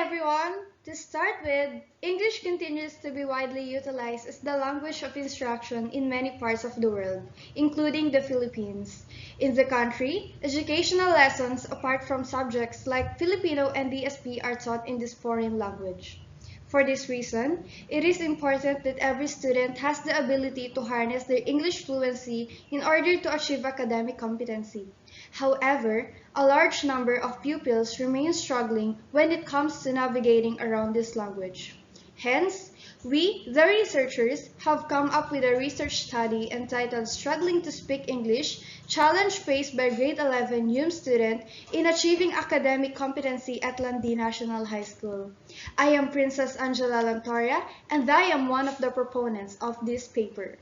everyone! To start with, English continues to be widely utilized as the language of instruction in many parts of the world, including the Philippines. In the country, educational lessons apart from subjects like Filipino and DSP are taught in this foreign language. For this reason, it is important that every student has the ability to harness their English fluency in order to achieve academic competency. However, a large number of pupils remain struggling when it comes to navigating around this language. Hence, we, the researchers, have come up with a research study entitled Struggling to Speak English, Challenge Faced by Grade 11 HUMSS Student in Achieving Academic Competency at Landi National High School. I am Princess Angela Lantoria, and I am one of the proponents of this paper.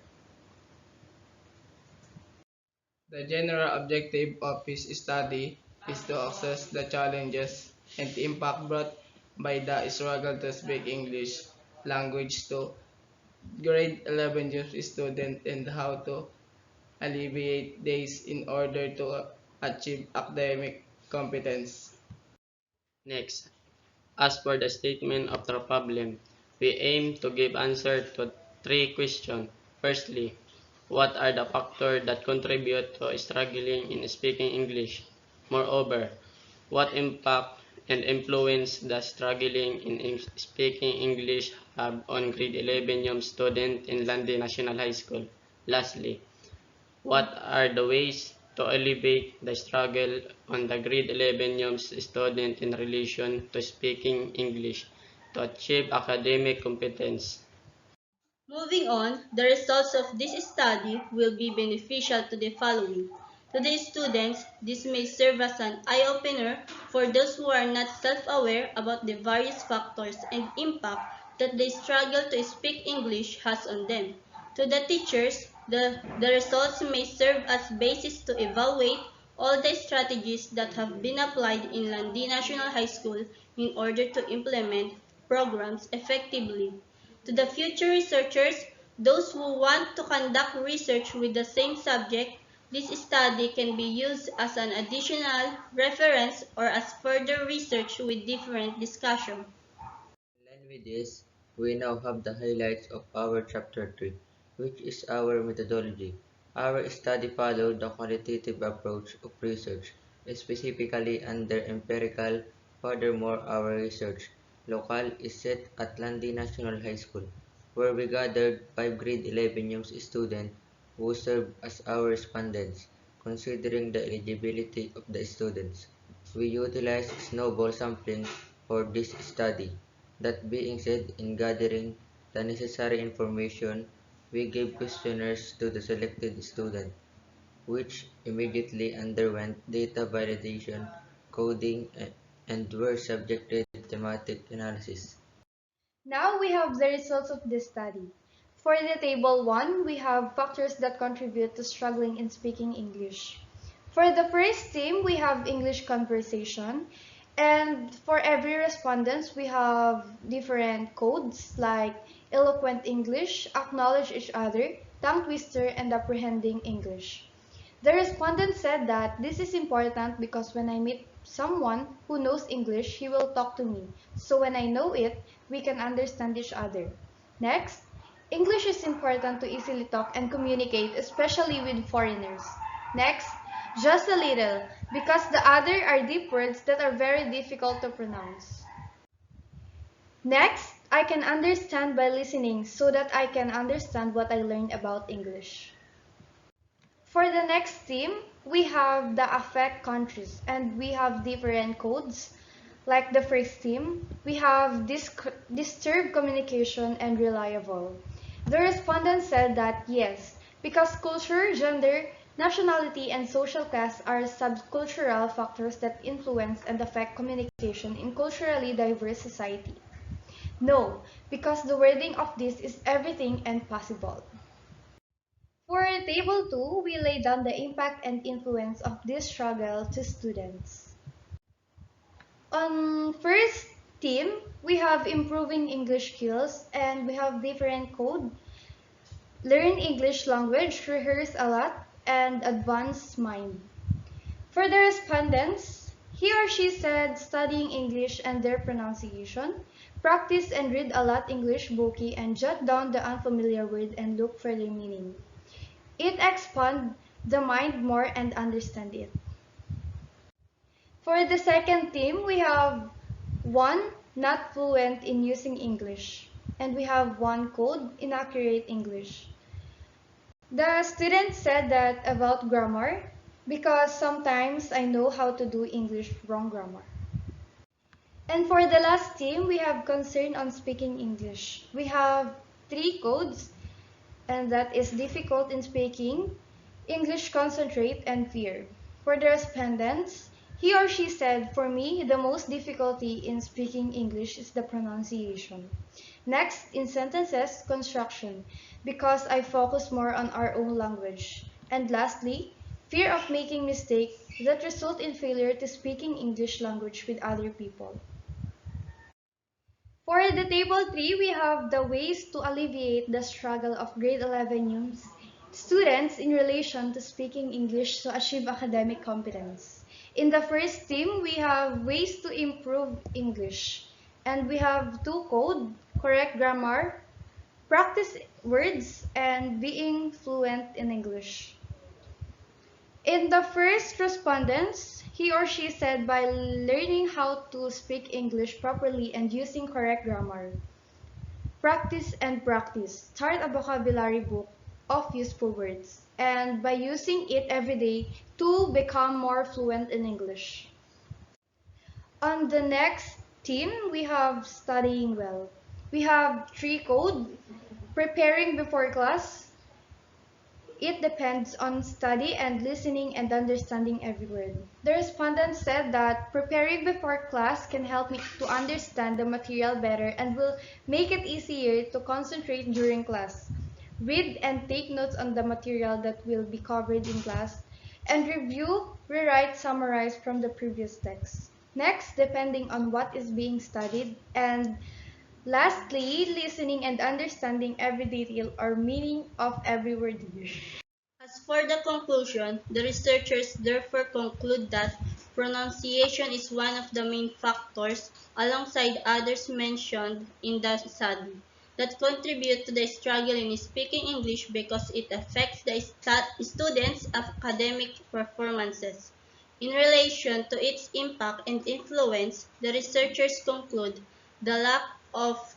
The general objective of this study is to assess the challenges and impact brought by the struggle to speak English language to grade 11 youth students and how to alleviate these in order to achieve academic competence. Next, as for the statement of the problem, we aim to give answer to three questions. Firstly, what are the factors that contribute to struggling in speaking English? Moreover, what impact and influence does struggling in speaking English have on grade 11 young student in Landi National High School? Lastly, what are the ways to alleviate the struggle on the grade 11 young student in relation to speaking English to achieve academic competence? Moving on, the results of this study will be beneficial to the following. To the students, this may serve as an eye-opener for those who are not self-aware about the various factors and impact that the struggle to speak English has on them. To the teachers, the results may serve as basis to evaluate all the strategies that have been applied in Landi National High School in order to implement programs effectively. To the future researchers, those who want to conduct research with the same subject, this study can be used as an additional reference or as further research with different discussion. In line with this, we now have the highlights of our Chapter 3, which is our methodology. Our study followed the qualitative approach of research, specifically under empirical. Furthermore, our research locale is set at Landi National High School, where we gathered 5 grade 11 young students who served as our respondents, considering the eligibility of the students. We utilized snowball sampling for this study. That being said, in gathering the necessary information, we gave questionnaires to the selected student, which immediately underwent data validation, coding, and were subjected to thematic analysis. Now we have the results of this study. For the table 1, we have factors that contribute to struggling in speaking English. For the first team, we have English conversation. And for every respondents, we have different codes like eloquent English, acknowledge each other, tongue twister, and apprehending English. The respondent said that this is important because when I meet someone who knows English, he will talk to me. So when I know it, we can understand each other. Next, English is important to easily talk and communicate, especially with foreigners. Next, just a little, because the other are deep words that are very difficult to pronounce. Next, I can understand by listening so that I can understand what I learned about English. For the next theme, we have the affect countries and we have different codes. Like the first theme, we have disturbed communication and reliable. The respondent said that yes, because culture, gender, nationality, and social class are subcultural factors that influence and affect communication in culturally diverse society. No, because the wording of this is everything and possible. For Table 2, we lay down the impact and influence of this struggle to students. On first theme, we have improving English skills and we have different code. Learn English language, rehearse a lot, and advance mind. For the respondents, He or she said studying English and their pronunciation, practice and read a lot English booky and jot down the unfamiliar word and look for their meaning. It expands the mind more and understand it. For the second theme, we have one not fluent in using English, and we have one code inaccurate English. The student said that about grammar because sometimes I know how to do English wrong grammar. And for the last theme, we have concern on speaking English. We have three codes, and that is difficult in speaking, English concentrate, and fear. For the respondents, he or she said, for me, the most difficulty in speaking English is the pronunciation. Next, in sentences, construction, because I focus more on our own language. And lastly, fear of making mistakes that result in failure to speaking English language with other people. For the table 3, we have the ways to alleviate the struggle of grade 11 students in relation to speaking English to achieve academic competence. In the first theme, we have ways to improve English. And we have two code, correct grammar, practice words, and being fluent in English. In the first respondents, he or she said by learning how to speak English properly and using correct grammar. Practice and practice. Start a vocabulary book of useful words and by using it every day to become more fluent in English. On the next theme, we have studying well. We have three code, preparing before class, it depends on study and listening and understanding every word. The respondent said that preparing before class can help me to understand the material better and will make it easier to concentrate during class. Read and take notes on the material that will be covered in class and review, rewrite, summarize from the previous text. Next, depending on what is being studied, and lastly, listening and understanding every detail or meaning of every word here. As for the conclusion, the researchers therefore conclude that pronunciation is one of the main factors, alongside others mentioned in the study, that contribute to the struggle in speaking English because it affects the students' academic performances. In relation to its impact and influence, the researchers conclude the lack of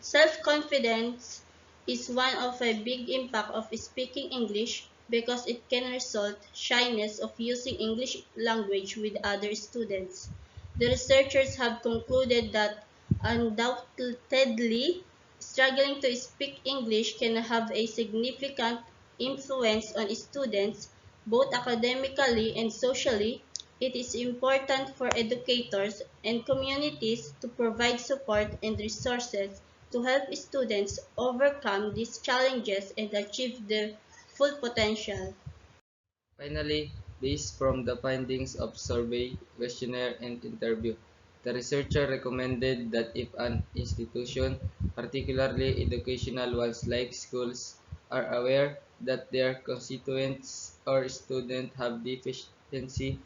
self-confidence is one of a big impact of speaking English because it can result shyness of using English language with other students. The researchers have concluded that undoubtedly struggling to speak English can have a significant influence on students both academically and socially. It is important for educators and communities to provide support and resources to help students overcome these challenges and achieve their full potential. Finally, based from the findings of survey, questionnaire, and interview, the researcher recommended that if an institution, particularly educational ones like schools, are aware that their constituents or students have deficiency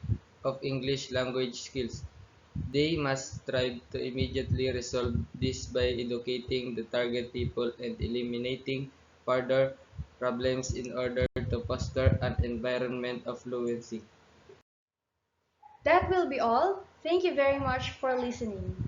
of English language skills, they must strive to immediately resolve this by educating the target people and eliminating further problems in order to foster an environment of fluency. That will be all. Thank you very much for listening.